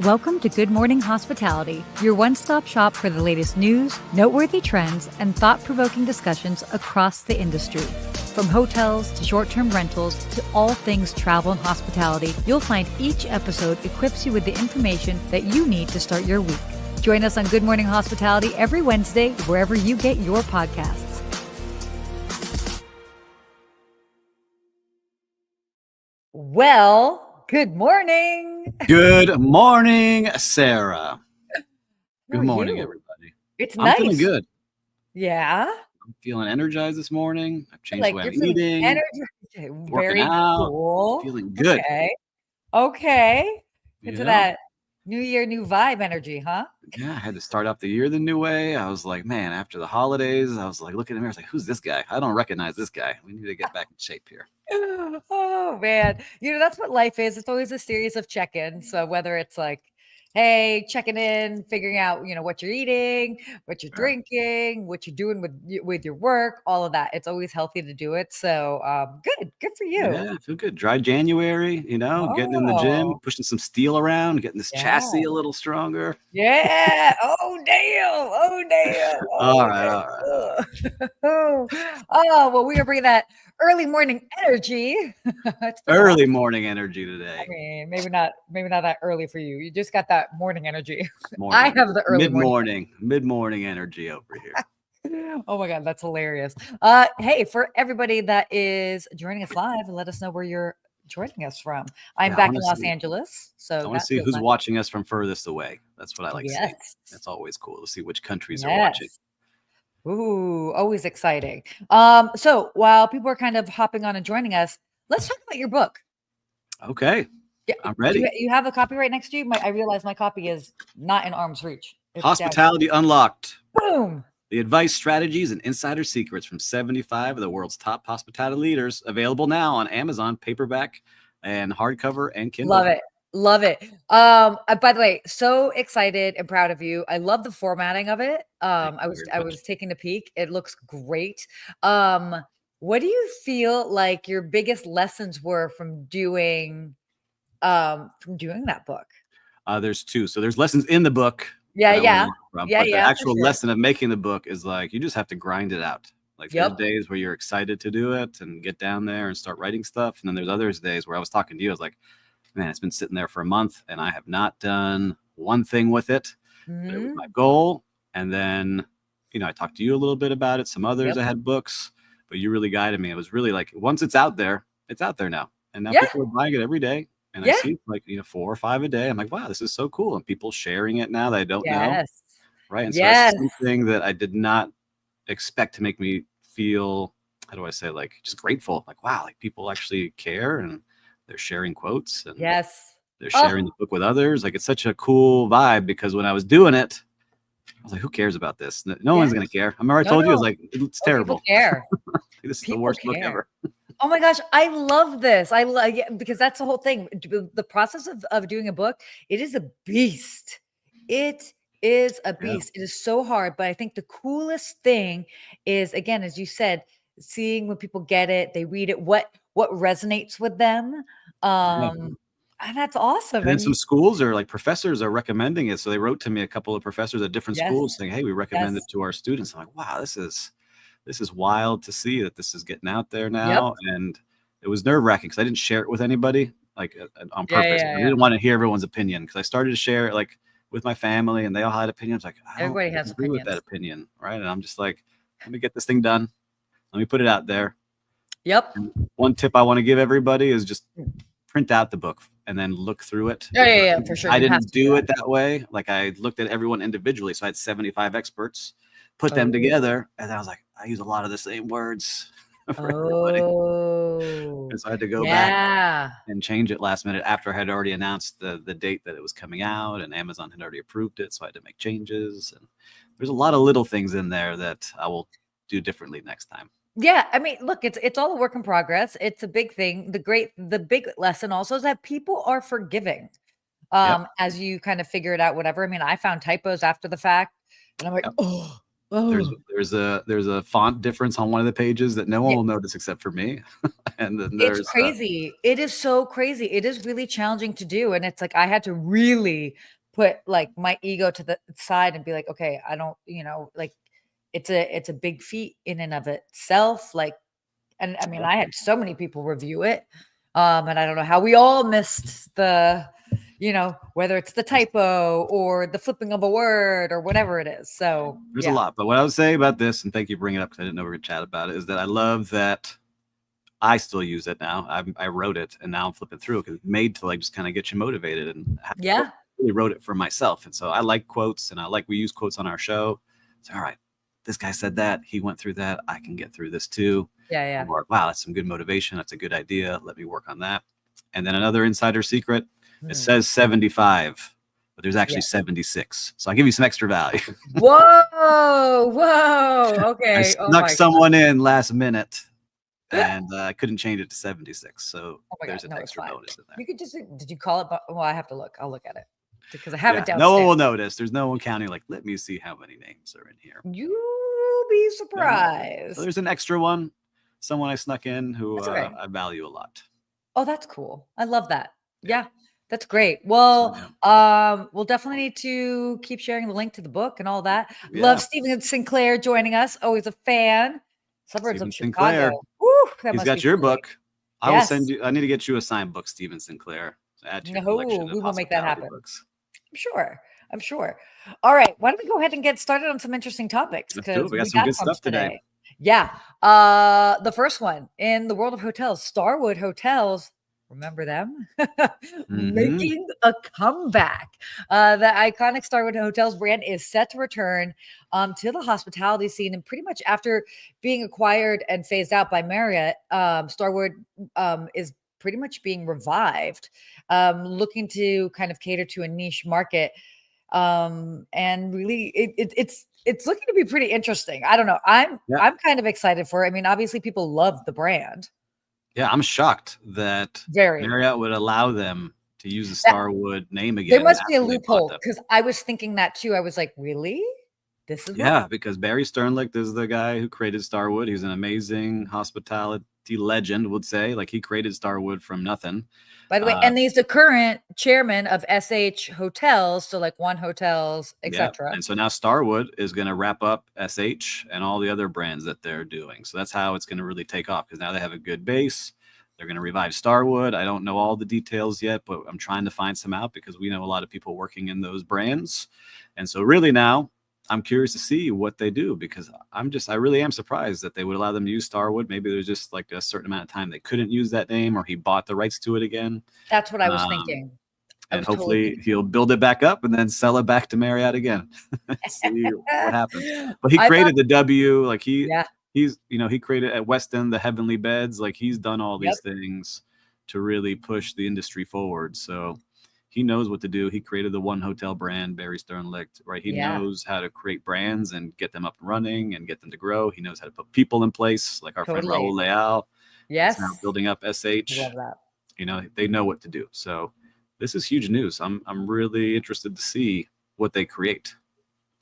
Welcome to Good Morning Hospitality, your one-stop shop for the latest news, noteworthy trends, and thought-provoking discussions across the industry. From hotels to short-term rentals to all things travel and hospitality, you'll find each episode equips you with the information that you need to start your week. Join us on Good Morning Hospitality every Wednesday, wherever you get your podcasts. Well, good morning. Good morning, Sarah. Good morning, you? everybody. It's I'm nice. feeling good. Yeah. I'm feeling energized this morning. I've changed the way I'm you're feeling eating, energized. working Very out, cool. feeling good. Okay. Into You know? that new year, new vibe energy, huh? Yeah, I had to start off the year the new way. I was like, man, after the holidays, I was like looking at me, I was like, who's this guy? I don't recognize this guy. We need to get back in shape here. Oh man. That's what life is. It's always a series of check-ins. So whether it's like, hey, checking in, figuring out, what you're eating, what you're drinking, what you're doing with your work, all of that. It's always healthy to do it. So good for you. Yeah, I feel good. Dry January, getting in the gym, pushing some steel around, getting this chassis a little stronger. Yeah. Oh damn. Oh damn. All right. Well, we are bringing that early morning energy. Early morning energy today. I mean, maybe not that early for you. You just got that morning energy. Morning. I have the early mid-morning energy over here. Oh my God, that's hilarious. Hey, for everybody that is joining us live, let us know where you're joining us from. I'm back in Los Angeles, so I want to see who's watching us from furthest away. That's what I like to see. That's always cool to see which countries are watching. Ooh, always exciting. So while people are kind of hopping on and joining us, let's talk about your book. Okay. Yeah, I'm ready. You have a copy right next to you? I realize my copy is not in arm's reach. It's Hospitality Unlocked. Boom. The advice, strategies, and insider secrets from 75 of the world's top hospitality leaders. Available now on Amazon, paperback and hardcover and Kindle. Love it. By the way, so excited and proud of you. I love the formatting of it. I was taking a peek. It looks great. What do you feel like your biggest lessons were from doing that book? There's two. So there's lessons in the book. Yeah. But the actual lesson of making the book is like, you just have to grind it out. Like there's days where you're excited to do it and get down there and start writing stuff. And then there's other days where I was talking to you, I was like, man, it's been sitting there for a month and I have not done one thing with it. Mm-hmm. But it was my goal. And then, I talked to you a little bit about it. Some others I had books, but you really guided me. It was really like, once it's out there now. And now people are buying it every day. And I see like, 4 or 5 a day. I'm like, wow, this is so cool. And people sharing it now that I don't know. Right. And so that's something that I did not expect to make me feel, how do I say, like just grateful. Like, wow, like people actually care and they're sharing quotes and they're sharing the book with others. Like it's such a cool vibe because when I was doing it, I was like, who cares about this? No one's going to care. I remember I told you, I was like, it's terrible. People care. This is the worst book ever. Oh my gosh, I love this. I love because that's the whole thing. The process of doing a book, it is a beast. It is a beast. It is so hard, but I think the coolest thing is, again, as you said, seeing when people get it, they read it, what resonates with them. And that's awesome. And then some schools are like professors are recommending it. So they wrote to me, a couple of professors at different schools saying, hey, we recommend it to our students. I'm like, wow, this is wild to see that this is getting out there now. And it was nerve-wracking because I didn't share it with anybody like on purpose. I didn't want to hear everyone's opinion because I started to share it like with my family and they all had opinions. Like, everybody has agree with that opinion, right? And I'm just like, let me get this thing done. Let me put it out there. And one tip I want to give everybody is just print out the book and then look through it. For sure. I didn't do it that way. Like I looked at everyone individually. So I had 75 experts, put them together. And then I was like, I use a lot of the same words for everybody. And so I had to go back and change it last minute after I had already announced the date that it was coming out and Amazon had already approved it. So I had to make changes. And there's a lot of little things in there that I will do differently next time. Yeah, I mean, look, it's all a work in progress. It's a big thing. The big lesson also is that people are forgiving as you kind of figure it out, whatever. I mean, I found typos after the fact and I'm like, there's a font difference on one of the pages that no one Yeah. will notice except for me. And then It's there's crazy. It is so crazy. It is really challenging to do, and it's like I had to really put, like, my ego to the side and be like, "Okay, I don't," like, it's a big feat in and of itself, like, and I mean, I had so many people review it, and I don't know how we all missed the, whether it's the typo or the flipping of a word or whatever it is. So there's a yeah, lot. But what I would say about this, and thank you for bringing it up because I didn't know we were going to chat about it, is that I love that I still use it now. I wrote it and now I'm flipping through because it's made to like just kind of get you motivated, and I yeah, really wrote it for myself. And so I like quotes, and we use quotes on our show. So, all right, this guy said that, he went through that, I can get through this too. yeah. Or, wow, that's some good motivation. That's a good idea. Let me work on that. And then another insider secret, it says 75, but there's actually 76. So I'll give you some extra value. Whoa, I okay. Oh snuck my someone in last minute, and I couldn't change it to 76. So Oh my there's God, an no, it's extra fine. bonus in there. You could just did you call it? Well, I have to look. I'll look at it because I have it No one downstairs. will notice. There's no one counting. Like, let me see how many names are in here. You'll be So surprised. there's an extra one, someone I snuck in who That's okay. I value a lot. Oh, that's cool. I love that. Yeah. Yeah, that's great. So, Well, yeah. we'll definitely need to keep sharing the link to the book and all that. Yeah. Love Stephen Sinclair joining us. Always a fan. Suburbs Stephen of Sinclair. Chicago. Woo, that He's must got be your great. book. I will Yes. send you. I need to get you a signed book, Stephen Sinclair. Add to your collection We of will make that hospitality happen. books. I'm sure. All right. Why don't we go ahead and get started on some interesting topics? Let's do it. Because We got we some got good some stuff today. Yeah. The first one in the world of hotels, Starwood Hotels. Remember them? Making a comeback. The iconic Starwood Hotels brand is set to return to the hospitality scene. And pretty much after being acquired and phased out by Marriott, Starwood is pretty much being revived, looking to kind of cater to a niche market. And really, it's looking to be pretty interesting. I don't know. I'm kind of excited for it. I mean, obviously, people love the brand. Yeah, I'm shocked that Marriott would allow them to use the Starwood name again. There must be a loophole because I was thinking that too. I was like, really? This is because Barry Sternlicht is the guy who created Starwood. He's an amazing hospitality legend, would say. Like, he created Starwood from nothing. By the way, and he's the current chairman of SH Hotels, so like One Hotels, etc. And so now Starwood is going to wrap up SH and all the other brands that they're doing. So that's how it's going to really take off, because now they have a good base. They're going to revive Starwood. I don't know all the details yet, but I'm trying to find some out because we know a lot of people working in those brands. And so really now I'm curious to see what they do, because I really am surprised that they would allow them to use Starwood. Maybe there's just like a certain amount of time they couldn't use that name, or he bought the rights to it again. That's what I was thinking. And hopefully he'll build it back up and then sell it back to Marriott again. See what happens. But he created the W, like he's, he created at Westin the Heavenly Beds. Like, he's done all these things to really push the industry forward. So he knows what to do. He created the One Hotel brand, Barry Sternlicht, right? He knows how to create brands and get them up and running and get them to grow. He knows how to put people in place, like our friend Raul Leal. Yes. Now building up SH. Love that. They know what to do. So this is huge news. I'm really interested to see what they create.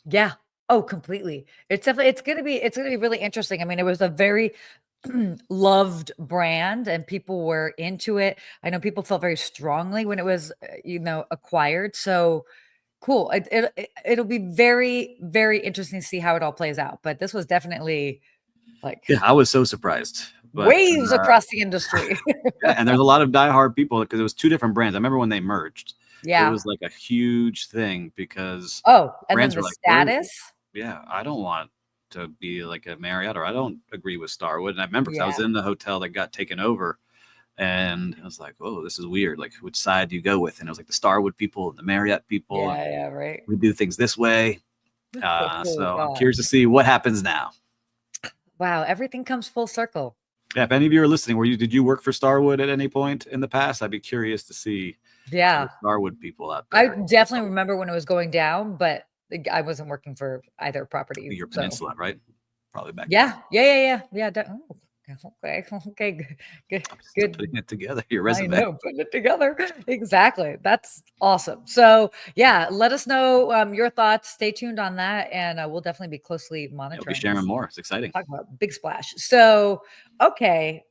Yeah. Oh, completely. It's gonna be really interesting. I mean, it was a very loved brand and people were into it. I know people felt very strongly when it was, acquired. So cool. It'll be very, very interesting to see how it all plays out. But this was definitely like, I was so surprised. But, waves across the industry. And there's a lot of diehard people, because it was two different brands. I remember when they merged. Yeah. It was like a huge thing because and then the status. I don't want to be like a Marriott, or I don't agree with Starwood. And I remember because I was in the hotel that got taken over, and I was like, oh, this is weird. Like, which side do you go with? And it was like the Starwood people and the Marriott people. Yeah, right. We do things this way. So I'm curious to see what happens now. Wow, everything comes full circle. Yeah, if any of you are listening, did you work for Starwood at any point in the past? I'd be curious to see. Starwood people out there. I definitely remember when it was going down, but I wasn't working for either property. Your peninsula, right? Probably back. Yeah. Okay. Okay. Good. I'm just Good. putting it together, your I resume. know, putting it together. Exactly. That's awesome. So, yeah, let us know your thoughts. Stay tuned on that, and we'll definitely be closely Yeah, we'll be monitoring sharing this. more. It's exciting. Talk about big splash. So, okay,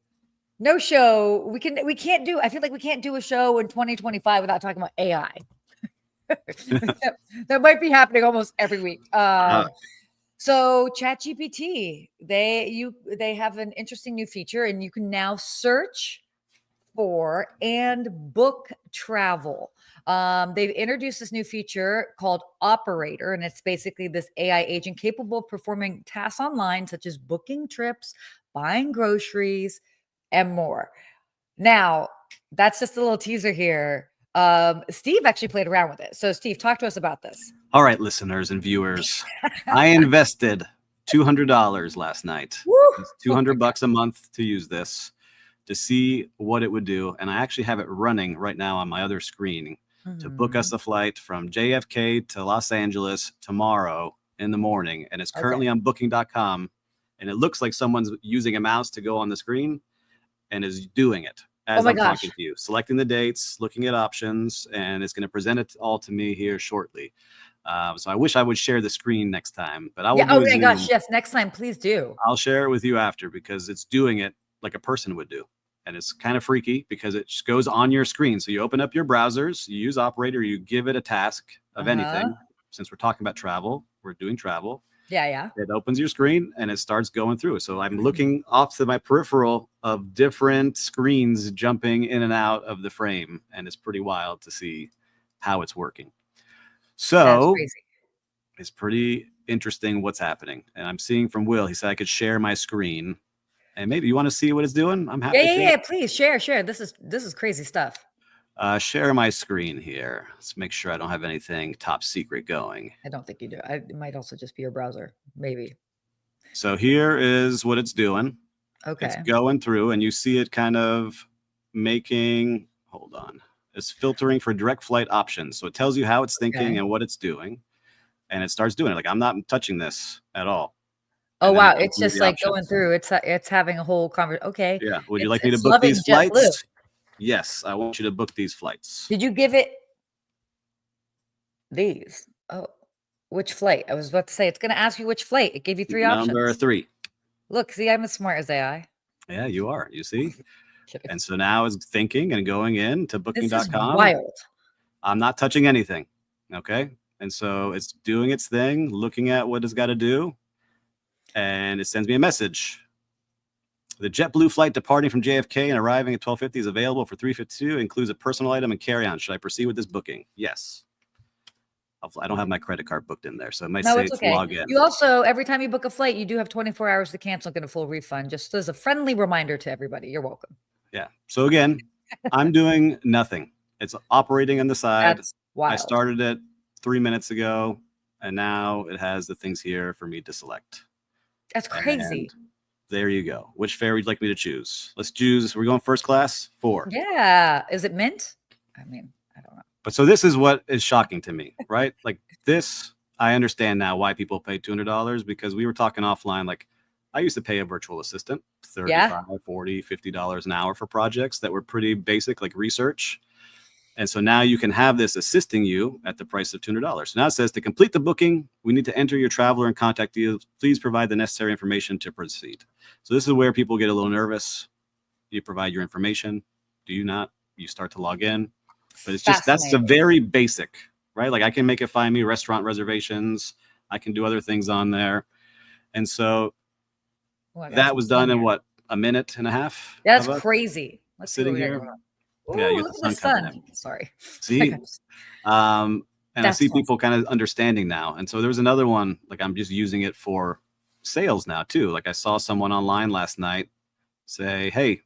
no show. We can't do. I feel like we can't do a show in 2025 without talking about AI. That might be happening almost every week. Uh, So ChatGPT, they have an interesting new feature, and you can now search for and book travel. They've introduced this new feature called Operator, and it's basically this AI agent capable of performing tasks online, such as booking trips, buying groceries, and more. Now, that's just a little teaser here. Steve actually played around with it. So, Steve, talk to us about this. all right, listeners and viewers, I invested $200 last night. Woo! It's Oh my 200 God. bucks a month to use this to see what it would do. And I actually have it running right now on my other screen to book us Mhm. a flight from JFK to Los Angeles tomorrow in the morning. And it's Okay. currently on booking.com. And it looks like someone's using a mouse to go on the screen and is doing it Oh as my I'm gosh. talking to you, selecting the dates, looking at options, and it's going to present it all to me here shortly. So I wish I would share the screen next time, but I will Yeah. do Oh a my gosh. Zoom. Yes. Next time, please do. I'll share it with you after because it's doing it like a person would do. And it's kind of freaky because it just goes on your screen. So you open up your browsers, you use Operator, you give it a task of Uh-huh. anything. Since we're talking about travel, we're doing travel. Yeah. Yeah. It opens your screen and it starts going through. So I'm looking off to my peripheral of different screens jumping in and out of the frame. And it's pretty wild to see how it's working. That's So crazy. it's pretty interesting what's happening. And I'm seeing from Will, he said I could share my screen. And maybe you want to see what it's doing? I'm Yeah. happy Yeah. to. Yeah. Please share. This is crazy stuff. Share my screen here. Let's make sure I don't have anything top secret going. I don't think you do. It might also just be your browser. Maybe. So here is what it's doing. It's Okay. going through and you see it kind of making, hold on, it's filtering for direct flight options. So it tells you how it's thinking Okay. and what it's doing. And it starts doing it. Like I'm not touching this at all. Oh And then wow. it gives It's me just the like going options. through. It's having a whole conversation. Okay. Yeah. Would you It's like me to it's book loving these JetBlue. flights? Yes, I want you to book these flights. Did you give it these? Oh, which flight? I was about to say it's going to ask you which flight. It gave you three Number options. 3. Look, see, I'm as smart as AI. Yeah, you are. You see? Kidding. And so now it's thinking and going in to This is booking.com. wild. I'm not touching anything. Okay. And so it's doing its thing, looking at what it's got to do. And it sends me a message. The JetBlue flight departing from JFK and arriving at 12:50 is available for 3:52. Includes a personal item and carry-on. Should I proceed with this booking? Yes. I don't have my credit card booked in there, so it might No, say it's to okay. log in. You also, every time you book a flight, you do have 24 hours to cancel, get a full refund. Just as a friendly reminder to everybody. You're welcome. Yeah. So again, I'm doing nothing. It's operating on the side. That's I wild. started it 3 minutes ago, and now it has the things here for me to select. That's crazy. And there you go. Which fare would you like me to choose? Let's choose. We're going first class, 4. Yeah. Is it mint? I mean, I don't know. But so this is what is shocking to me, right? Like this, I understand now why people pay $200 because we were talking offline. Like I used to pay a virtual assistant Yeah. $35, $40, $50 an hour for projects that were pretty basic, like research. And so now you can have this assisting you at the price of $200. So now it says to complete the booking, we need to enter your traveler and contact details. Please provide the necessary information to proceed. So this is where people get a little nervous. You provide your information. Do you not? You start to log in. But it's just, that's a Fascinating. very basic, right? Like I can make it find me restaurant reservations. I can do other things on there. And so Oh, I got that some was sun done in here. what, a minute and a half? That's of us crazy. Let's see what sitting we got here. going on. Yeah, Ooh, you got look the at the sun coming sun. in. Sorry. See? And I That's see awesome. people kind of understanding now. And so there was another one, like I'm just using it for sales now too. Like I saw someone online last night say, hey,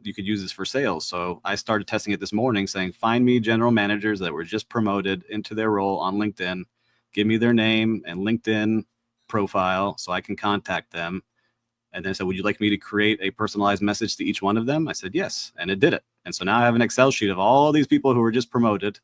you could use this for sales. So I started testing it this morning saying, find me general managers that were just promoted into their role on LinkedIn, give me their name and LinkedIn profile so I can contact them. And then I said, would you like me to create a personalized message to each one of them? I said, yes. And it did it. And so now I have an Excel sheet of all these people who were just promoted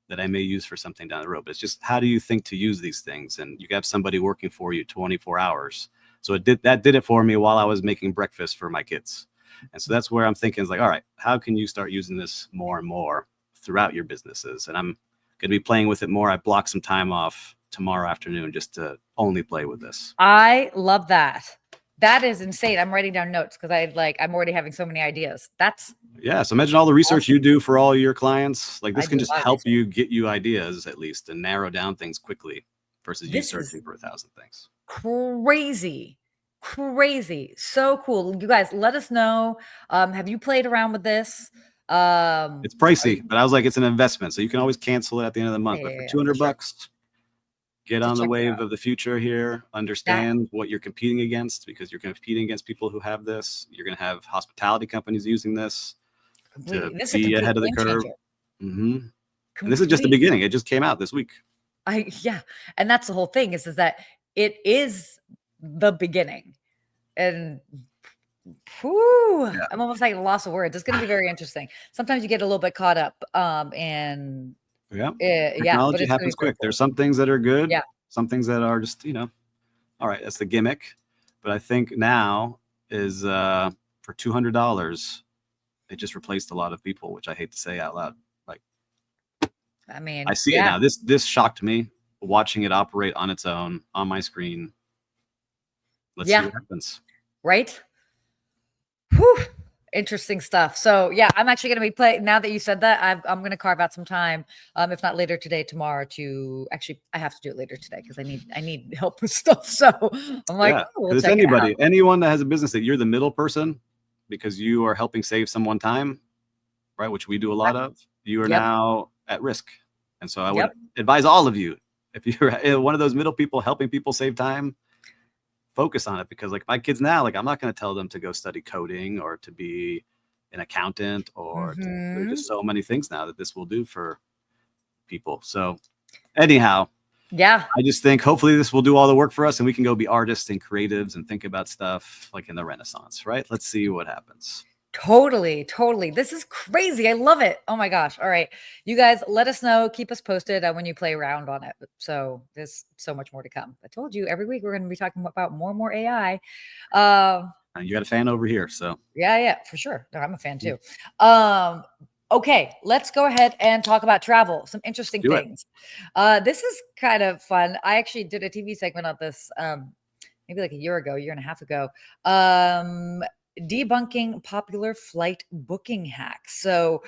that I may use for something down the road. But it's just, how do you think to use these things? And you have somebody working for you 24 hours. So that did it for me while I was making breakfast for my kids. And so that's where I'm thinking is like, all right, how can you start using this more and more throughout your businesses? And I'm going to be playing with it more. I blocked some time off tomorrow afternoon just to only play with this. I love that. That is insane. I'm writing down notes because I'm already having so many ideas. That's yeah. So imagine all the research you do for all your clients. Like this can just help you get you ideas at least and narrow down things quickly versus you searching for 1,000 things. Crazy. So cool. You guys, let us know. Have you played around with this? It's pricey, but I was like, it's an investment. So you can always cancel it at the end of the month. But for $200, get on the wave of the future here. Understand what you're competing against, because you're competing against people who have this. You're going to have hospitality companies using this to be ahead of the curve. And this is just the beginning. It just came out this week. And that's the whole thing is that it is the beginning. And I'm almost like a loss of words. It's going to be very interesting. Sometimes you get a little bit caught up and technology happens quick. There's some things that are good, some things that are just, all right, that's the gimmick. But I think now is for $200, it just replaced a lot of people, which I hate to say out loud. Like, I see it now. This shocked me watching it operate on its own on my screen. Let's see what happens. Right? Whew. Interesting stuff. So I'm actually going to be playing. Now that you said that, I'm going to carve out some time, if not later today, tomorrow. To actually, I have to do it later today because I need help with stuff. So I'm like, we'll anyone that has a business that you're the middle person because you are helping save someone time, right? Which we do a lot of. You are now at risk, and so I would advise all of you, if you're one of those middle people helping people save time, focus on it. Because like my kids now, like I'm not going to tell them to go study coding or to be an accountant or there's just so many things now that this will do for people. So anyhow, I just think hopefully this will do all the work for us and we can go be artists and creatives and think about stuff like in the Renaissance, right? Let's see what happens. Totally. This is crazy. I love it. Oh my gosh. All right. You guys, let us know. Keep us posted when you play around on it. So there's so much more to come. I told you every week we're going to be talking about more and more AI. You got a fan over here. So yeah, for sure. No, I'm a fan too. Okay, let's go ahead and talk about travel. Some interesting things. This is kind of fun. I actually did a TV segment on this maybe like a year and a half ago. Debunking popular flight booking hacks. So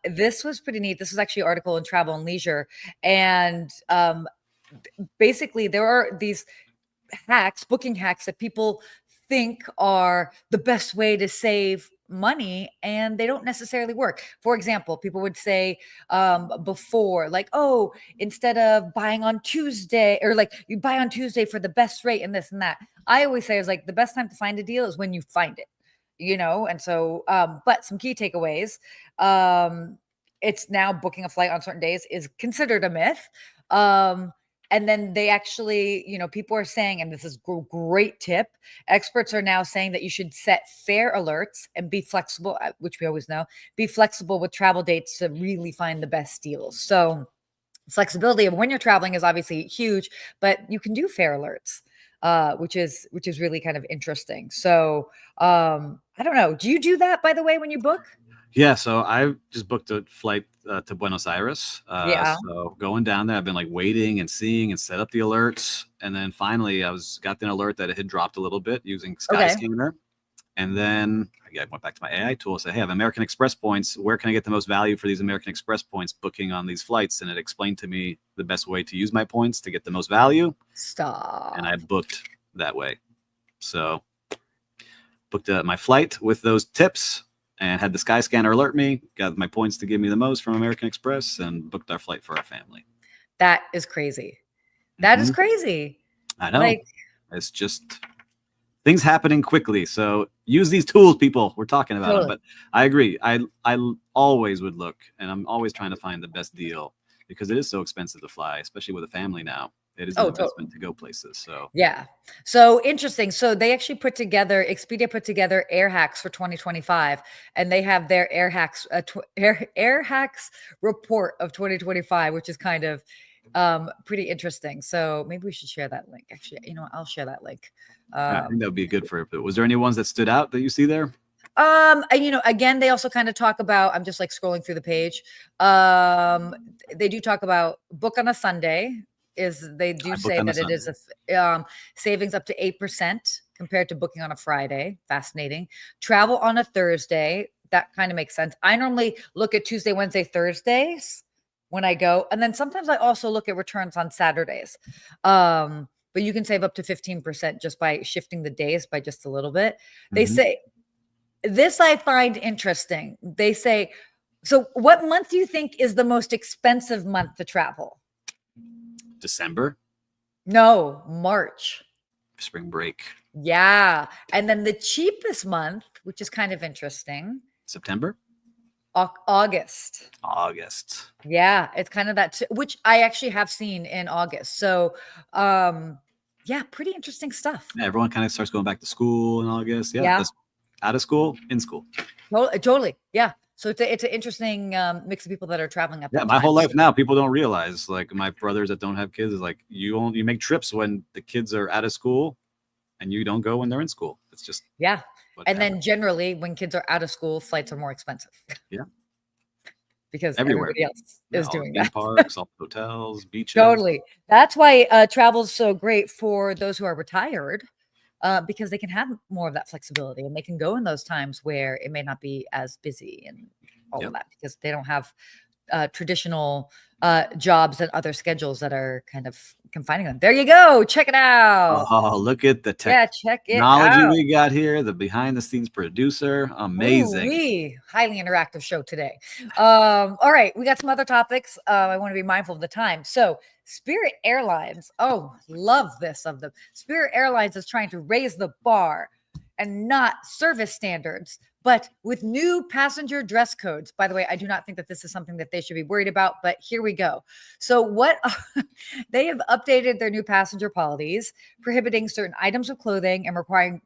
this was pretty neat. This was actually an article in Travel and Leisure. And basically there are these booking hacks that people think are the best way to save money, and they don't necessarily work. For example, people would say before, like, oh, instead of buying on Tuesday, or like you buy on Tuesday for the best rate and this and that. I always say is like the best time to find a deal is when you find it, and so but some key takeaways. It's now booking a flight on certain days is considered a myth. And then they actually, people are saying, and this is a great tip, experts are now saying that you should set fare alerts and be flexible, which we always know, be flexible with travel dates to really find the best deals. So flexibility of when you're traveling is obviously huge, but you can do fare alerts, which is really kind of interesting. So I don't know. Do you do that, by the way, when you book? Yeah, so I just booked a flight to Buenos Aires. So going down there, I've been like waiting and seeing and set up the alerts. And then finally got an alert that it had dropped a little bit using Skyscanner. And then I went back to my AI tool and said, hey, I have American Express points. Where can I get the most value for these American Express points booking on these flights? And it explained to me the best way to use my points to get the most value. Stop. And I booked that way. So booked my flight with those tips. And had the Skyscanner alert me, got my points to give me the most from American Express, and booked our flight for our family. That is crazy. That is crazy. I know. It's just things happening quickly. So use these tools, people. We're talking about them. But I agree. I always would look, and I'm always trying to find the best deal because it is so expensive to fly, especially with a family now. It is an investment to go places. So so interesting. So they actually Expedia put together air hacks for 2025, and they have their air hacks report of 2025, which is kind of Pretty interesting. So maybe we should share that link. Actually, I'll share that link. I think that would be good for it. But was there any ones that stood out that you see there? Again, they also kind of talk about, I'm just like scrolling through the page. They do talk about book on a Sunday. They do say that it is a savings up to 8% compared to booking on a Friday. Fascinating. Travel on a Thursday. That kind of makes sense. I normally look at Tuesday, Wednesday, Thursdays when I go. And then sometimes I also look at returns on Saturdays. But you can save up to 15% just by shifting the days by just a little bit. They say, this I find interesting. They say, so what month do you think is the most expensive month to travel? December? No, March. Spring break. Yeah. And then the cheapest month, which is kind of interesting. September? August. Yeah, it's kind of that, which I actually have seen in August. So, yeah, pretty interesting stuff. Yeah, everyone kind of starts going back to school in August. Yeah. Out of school, in school. Totally. Yeah. So it's an interesting mix of people that are traveling up. Yeah, my whole life now, people don't realize, like my brothers that don't have kids, is like you make trips when the kids are out of school, and you don't go when they're in school. It's just And then generally, when kids are out of school, flights are more expensive. Yeah, because everybody else is doing that. Parks, all hotels, beaches. Totally. That's why travel is so great for those who are retired. Because they can have more of that flexibility and they can go in those times where it may not be as busy and all of that, because they don't have traditional jobs and other schedules that are kind of confining them. There you go. Check it out. Oh, look at the technology we got here. The behind the scenes producer. Amazing. Highly interactive show today. All right. We got some other topics. I want to be mindful of the time. So Spirit Airlines. Oh, love this of them. Spirit Airlines is trying to raise the bar and not service standards, but with new passenger dress codes. By the way, I do not think that this is something that they should be worried about, but here we go. So they have updated their new passenger policies, prohibiting certain items of clothing and requiring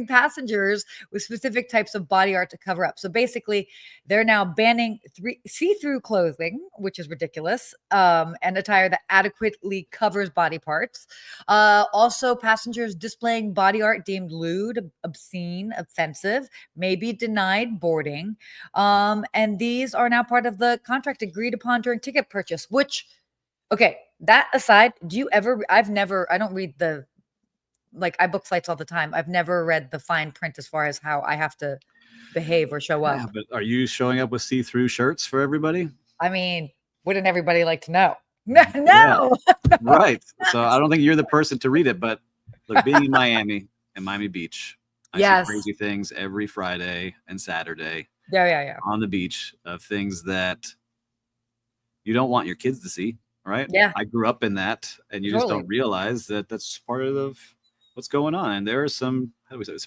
passengers with specific types of body art to cover up. So basically, they're now banning see-through clothing, which is ridiculous, and attire that adequately covers body parts. Also, passengers displaying body art deemed lewd, obscene, offensive may be denied boarding. And these are now part of the contract agreed upon during ticket purchase, which, okay, that aside, I don't read I book flights all the time. I've never read the fine print as far as how I have to behave or show up. But are you showing up with see-through shirts for everybody? I mean, wouldn't everybody like to know? No. Yeah. Right. So I don't think you're the person to read it, but look, being in Miami and Miami Beach, I see crazy things every Friday and Saturday. Yeah. On the beach of things that you don't want your kids to see, right? Yeah. I grew up in that, and you just don't realize that that's part of what's going on. And there are some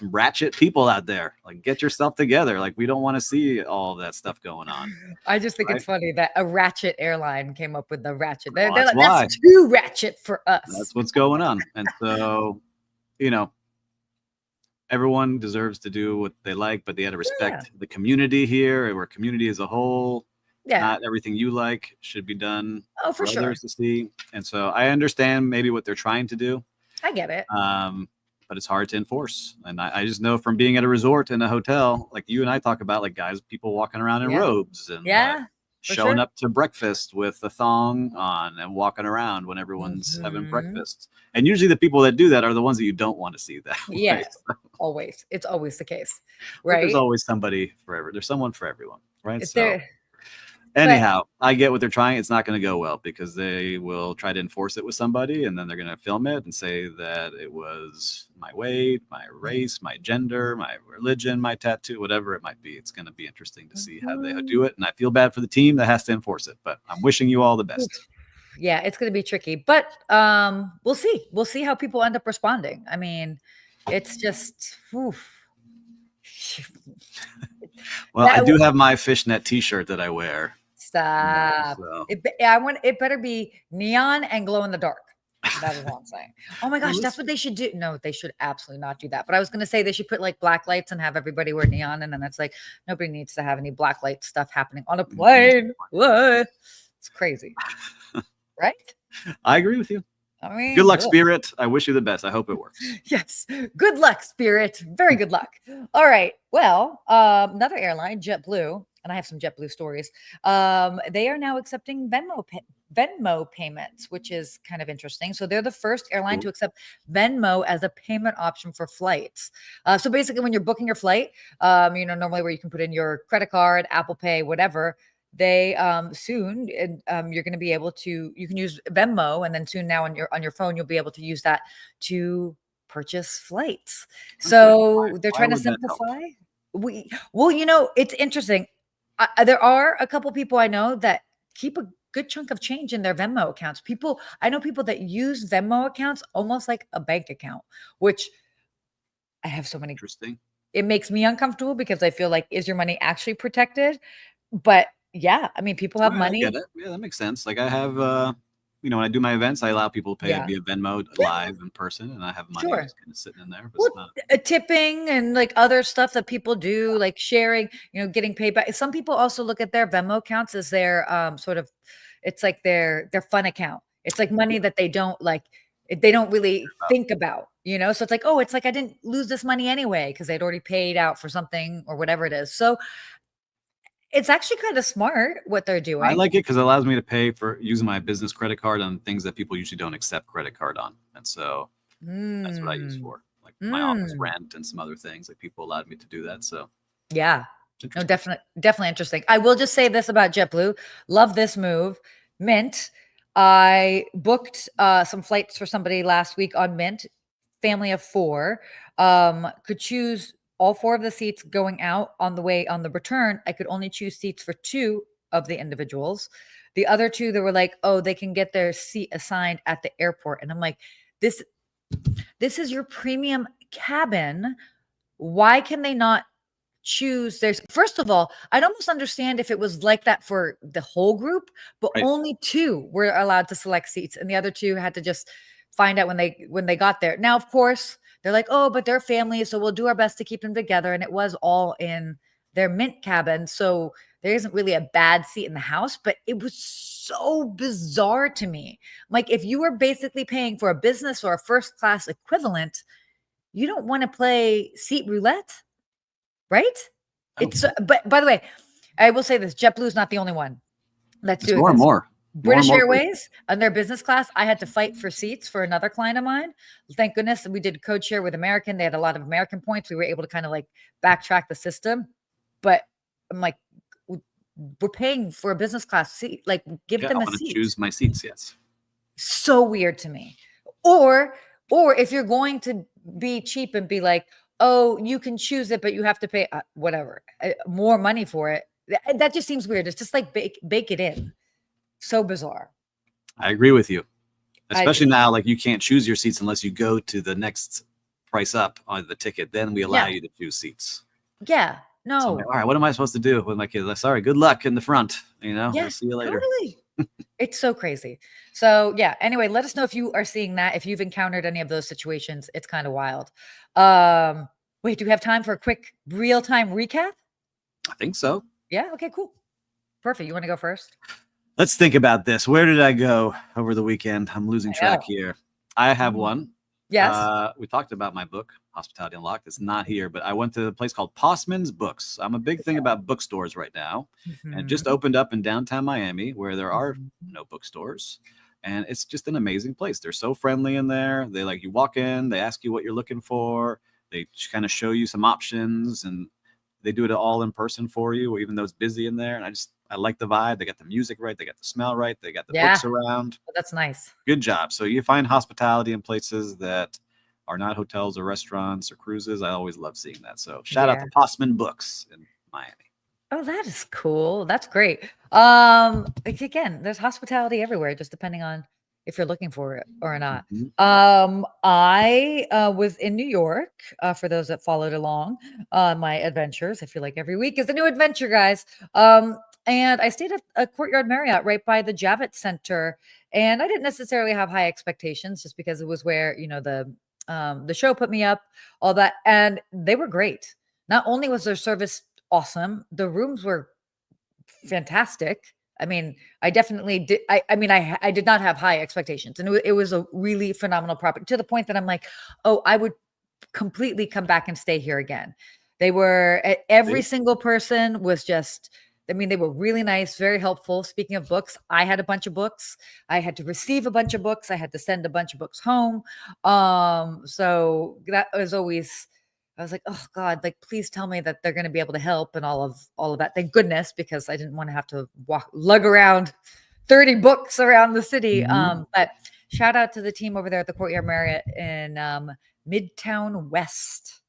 ratchet people out there. Like, get yourself together. Like, we don't want to see all of that stuff going on. I just think it's funny that a ratchet airline came up with the ratchet. They're like, that's too ratchet for us. That's what's going on. And so, everyone deserves to do what they like, but they had to respect the community here. We're a community as a whole. Yeah. Not everything you like should be done for others to see. And so I understand maybe what they're trying to do. I get it. But it's hard to enforce. And I just know from being at a resort in a hotel, like you and I talk about, like people walking around in robes and showing up to breakfast with a thong on and walking around when everyone's having breakfast. And usually the people that do that are the ones that you don't want to see that way. Yes, always. It's always the case, right? But there's always somebody forever. There's someone for everyone, right? Anyhow, I get what they're trying. It's not going to go well because they will try to enforce it with somebody, and then they're going to film it and say that it was my weight, my race, my gender, my religion, my tattoo, whatever it might be. It's going to be interesting to see how they do it. And I feel bad for the team that has to enforce it, but I'm wishing you all the best. Yeah, it's going to be tricky, but we'll see. We'll see how people end up responding. I mean, it's just... Well, I do have my fishnet t-shirt that I wear. Stop. It better be neon and glow in the dark. That is what I'm saying. Oh my gosh, that's what they should do. No, they should absolutely not do that. But I was going to say they should put like black lights and have everybody wear neon. And then it's like, nobody needs to have any black light stuff happening on a plane. What? It's crazy. right? I agree with you. I mean, good luck, Spirit. I wish you the best. I hope it works. Yes. Good luck, Spirit. Very good luck. All right. Well, another airline, JetBlue, and I have some JetBlue stories. They are now accepting Venmo payments, which is kind of interesting. So they're the first airline to accept Venmo as a payment option for flights. So basically, when you're booking your flight, normally where you can put in your credit card, Apple Pay, whatever, they soon you're going to be able to, you can use Venmo, and then soon now on your phone you'll be able to use that to purchase flights. So they're trying to simplify. It's interesting. There are a couple people I know that keep a good chunk of change in their Venmo accounts. I know people that use Venmo accounts almost like a bank account, which I have so many. Interesting. It makes me uncomfortable because I feel like, is your money actually protected? But yeah, I mean, people have money. I get it. Yeah, that makes sense. Like I have, when I do my events, I allow people to pay via Venmo live in person, and I have money just kind of sitting in there. But tipping and like other stuff that people do, like sharing, getting paid back. Some people also look at their Venmo accounts as their sort of, it's like their fun account. It's like money that they don't really think about, So it's like, oh, it's like I didn't lose this money anyway because they'd already paid out for something or whatever it is. So it's actually kind of smart what they're doing. I like it because it allows me to pay for using my business credit card on things that people usually don't accept credit card on. And so that's what I use for, like my office rent and some other things. Like people allowed me to do that. So yeah, no, definitely interesting. I will just say this about JetBlue. Love this move. Mint. I booked some flights for somebody last week on Mint. Family of 4 could choose all 4 of the seats going out. On the return, I could only choose seats for 2 of the individuals. The other 2, they were like, oh, they can get their seat assigned at the airport. And I'm like, this is your premium cabin. Why can they not choose? First of all, I'd almost understand if it was like that for the whole group, but only 2 were allowed to select seats, and the other 2 had to just find out when they got there. Now, of course, they're like, oh, but they're families, so we'll do our best to keep them together. And it was all in their Mint cabin, so there isn't really a bad seat in the house. But it was so bizarre to me. Like, if you were basically paying for a business or a first class equivalent, you don't want to play seat roulette, right? But by the way, I will say this: JetBlue is not the only one that's doing more and more. British Airways on their business class, I had to fight for seats for another client of mine. Thank goodness we did code share with American. They had a lot of American points. We were able to kind of like backtrack the system. But I'm like, we're paying for a business class seat. Like, give them a seat. Choose my seats, yes. So weird to me. Or if you're going to be cheap and be like, oh, you can choose it, but you have to pay whatever, more money for it. That just seems weird. It's just like bake it in. So bizarre. I agree with you. Especially now, like you can't choose your seats unless you go to the next price up on the ticket. Then we allow you to choose seats. Yeah. No. So like, all right, what am I supposed to do with my kids? Like, sorry, good luck in the front. We'll see you later. Totally. It's so crazy. So yeah. Anyway, let us know if you are seeing that. If you've encountered any of those situations, it's kind of wild. Wait, do we have time for a quick real-time recap? I think so. Yeah. Okay, cool. Perfect. You want to go first? Let's think about this. Where did I go over the weekend? I'm losing track here. I have one. Yes. We talked about my book, Hospitality Unlocked. It's not here, but I went to a place called Postman's Books. I'm a big thing about bookstores right now. And it just opened up in downtown Miami where there are no bookstores. And it's just an amazing place. They're so friendly in there. They you walk in, they ask you what you're looking for. They kind of show you some options, and they do it all in person for you, even though it's busy in there. And I like the vibe. They got the music right. They got the smell right. They got the books around. Oh, that's nice. Good job. So you find hospitality in places that are not hotels or restaurants or cruises. I always love seeing that. So shout out to Postman Books in Miami. Oh, that is cool. That's great. Again, there's hospitality everywhere, just depending on if you're looking for it or not. I was in New York, for those that followed along my adventures. I feel like every week is a new adventure, guys. And I stayed at a Courtyard Marriott right by the Javits Center. And I didn't necessarily have high expectations just because it was where, the show put me up, all that. And they were great. Not only was their service awesome, the rooms were fantastic. I mean, I definitely did. I mean, I did not have high expectations, and it was a really phenomenal property to the point that I'm like, oh, I would completely come back and stay here again. They were every single person was just, I mean, they were really nice, very helpful. Speaking of books, I had a bunch of books. I had to receive a bunch of books. I had to send a bunch of books home. So that was always, I was like, oh God, like please tell me that they're going to be able to help and all of that. Thank goodness, because I didn't want to have to lug around 30 books around the city. But shout out to the team over there at the Courtyard Marriott in Midtown West.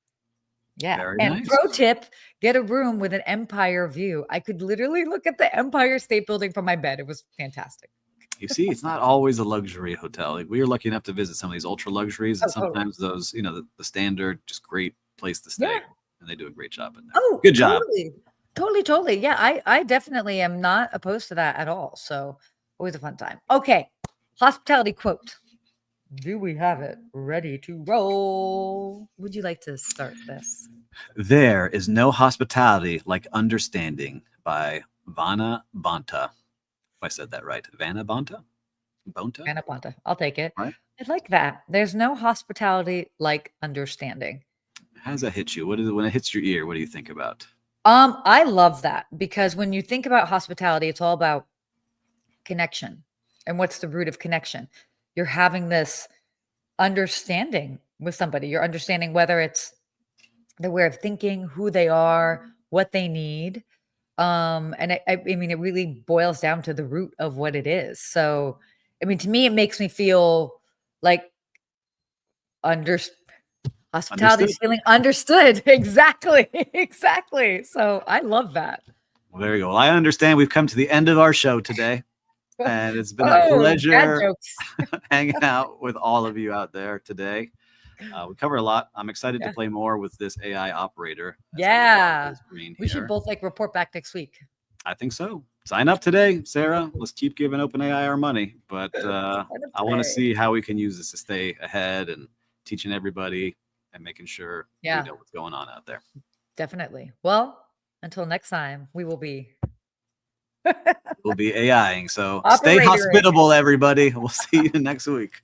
Yeah. Very and nice. Pro tip, get a room with an empire view. I could literally look at the Empire State Building from my bed. It was fantastic. You see, it's not always a luxury hotel. Like, we were lucky enough to visit some of these ultra luxuries, and sometimes those, you know, the standard, just great place to stay. And they do a great job in there. Oh, good job. Totally. Yeah, I definitely am not opposed to that at all. So always a fun time. Okay. Hospitality quote. Do we have it ready to roll? Would you like to start this? There is no hospitality like understanding, by Vana Bonta. If I said that right. Vana Bonta? Bonta? Vana Bonta. I'll take it. Right? I like that. There's no hospitality like understanding. How does that hit you? What is it when it hits your ear? What do you think about? I love that, because when you think about hospitality, it's all about connection. And what's the root of connection? You're having this understanding with somebody. You're understanding whether it's their way of thinking, who they are, what they need. And I mean, it really boils down to the root of what it is. So, I mean, to me, it makes me feel like hospitality is feeling understood. Exactly. So I love that. Well, there you go. Well, I understand we've come to the end of our show today. And it's been a pleasure hanging out with all of you out there today. We covered a lot. I'm excited to play more with this AI operator. Yeah. We should both like report back next week. I think so. Sign up today, Sarah. Let's keep giving OpenAI our money. But I want to see how we can use this to stay ahead and teaching everybody and making sure we know what's going on out there. Definitely. Well, until next time, we will be we'll be AIing. So stay hospitable, everybody. We'll see you next week.